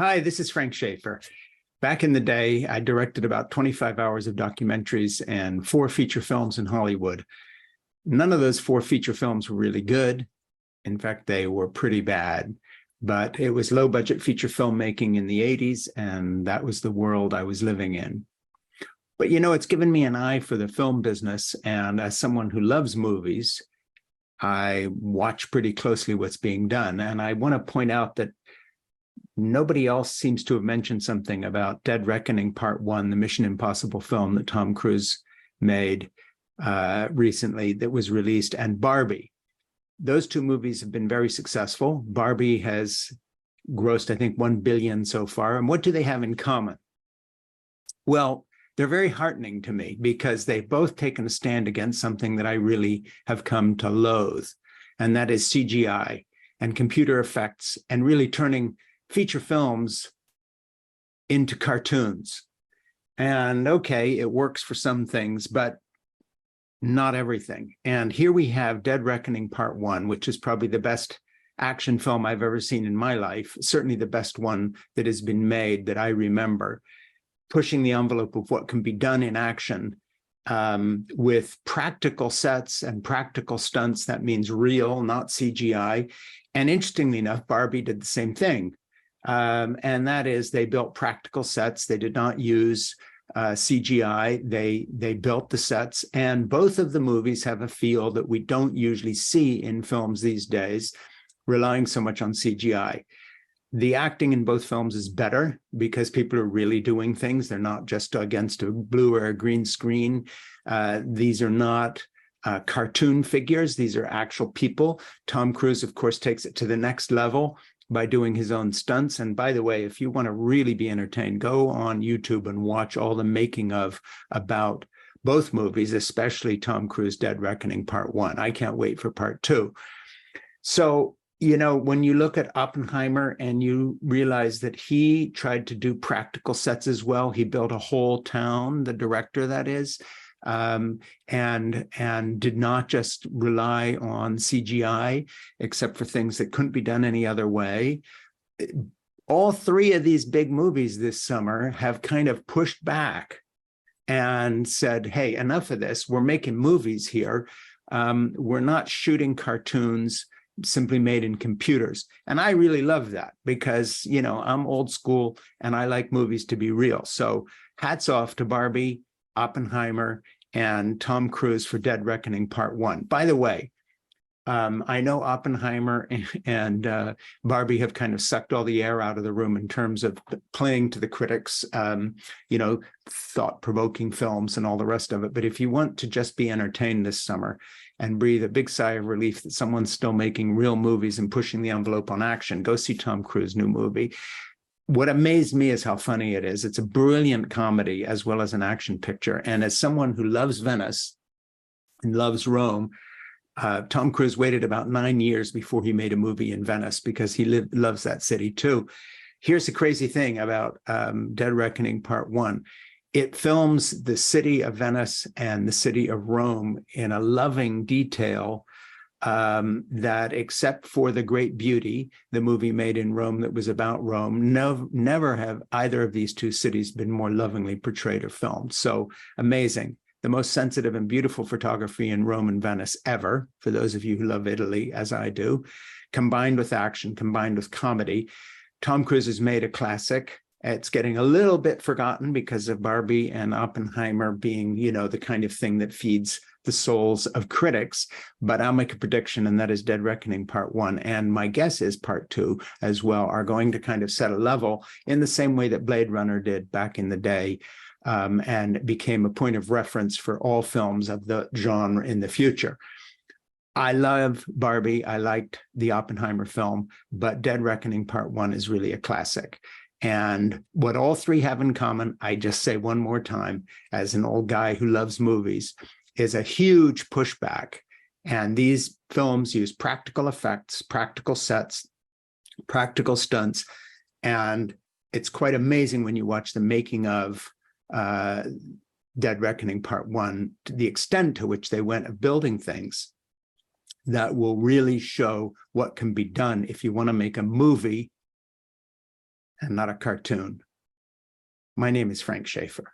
Hi, this is Frank Schaefer. Back in the day, I directed about 25 hours of documentaries and 4 feature films in Hollywood. None of those 4 feature films were really good. In fact, they were pretty bad, but it was low budget feature filmmaking in the 80s, and that was the world I was living in. But it's given me an eye for the film business, and as someone who loves movies, I watch pretty closely what's being done. And I want to point out that nobody else seems to have mentioned something about Dead Reckoning Part 1, the Mission Impossible film that Tom Cruise made recently that was released, and Barbie. Those 2 movies have been very successful. Barbie has grossed, I think, $1 billion so far. And what do they have in common? Well, they're very heartening to me because they've both taken a stand against something that I really have come to loathe, and that is CGI and computer effects and really turning feature films into cartoons. And okay, it works for some things, but not everything. And here we have Dead Reckoning Part 1, which is probably the best action film I've ever seen in my life, certainly the best one that has been made that I remember, pushing the envelope of what can be done in action with practical sets and practical stunts. That means real, not CGI. And interestingly enough, Barbie did the same thing. And that is, they built practical sets. They did not use CGI. They built the sets, and both of the movies have a feel that we don't usually see in films these days, relying so much on CGI. The acting in both films is better because people are really doing things. They're not just against a blue or a green screen. These are not cartoon figures. These are actual people. Tom Cruise, of course, takes it to the next level by doing his own stunts. And by the way, if you want to really be entertained, go on YouTube and watch all the making of about both movies, especially Tom Cruise Dead Reckoning Part 1. I can't wait for Part 2. So, when you look at Oppenheimer and you realize that he tried to do practical sets as well, he built a whole town, the director that is, and did not just rely on CGI, except for things that couldn't be done any other way. All 3 of these big movies this summer have kind of pushed back and said, hey, enough of this. We're making movies here. We're not shooting cartoons simply made in computers. And I really love that because, I'm old school and I like movies to be real. So hats off to Barbie, Oppenheimer, and Tom Cruise for Dead Reckoning Part 1. By the way, I know Oppenheimer and Barbie have kind of sucked all the air out of the room in terms of playing to the critics, thought-provoking films and all the rest of it. But if you want to just be entertained this summer and breathe a big sigh of relief that someone's still making real movies and pushing the envelope on action, go see Tom Cruise's new movie. What amazed me is how funny it is. It's a brilliant comedy as well as an action picture. And as someone who loves Venice and loves Rome, Tom Cruise waited about 9 years before he made a movie in Venice because he loves that city too. Here's the crazy thing about Dead Reckoning Part 1. It films the city of Venice and the city of Rome in a loving detail that, except for The Great Beauty, the movie made in Rome that was about Rome, never have either of these 2 cities been more lovingly portrayed or filmed. So amazing. The most sensitive and beautiful photography in Rome and Venice ever, for those of you who love Italy, as I do, combined with action, combined with comedy. Tom Cruise has made a classic. It's getting a little bit forgotten because of Barbie and Oppenheimer being, the kind of thing that feeds the souls of critics. But I'll make a prediction, and that is Dead Reckoning Part 1. And my guess is Part 2 as well are going to kind of set a level in the same way that Blade Runner did back in the day. And became a point of reference for all films of the genre in the future. I love Barbie. I liked the Oppenheimer film, but Dead Reckoning Part 1 is really a classic. And what all 3 have in common, I just say one more time, as an old guy who loves movies, is a huge pushback. And these films use practical effects, practical sets, practical stunts. And it's quite amazing when you watch the making of Dead Reckoning Part 1, to the extent to which they went of building things that will really show what can be done if you want to make a movie and not a cartoon. My name is Frank Schaefer.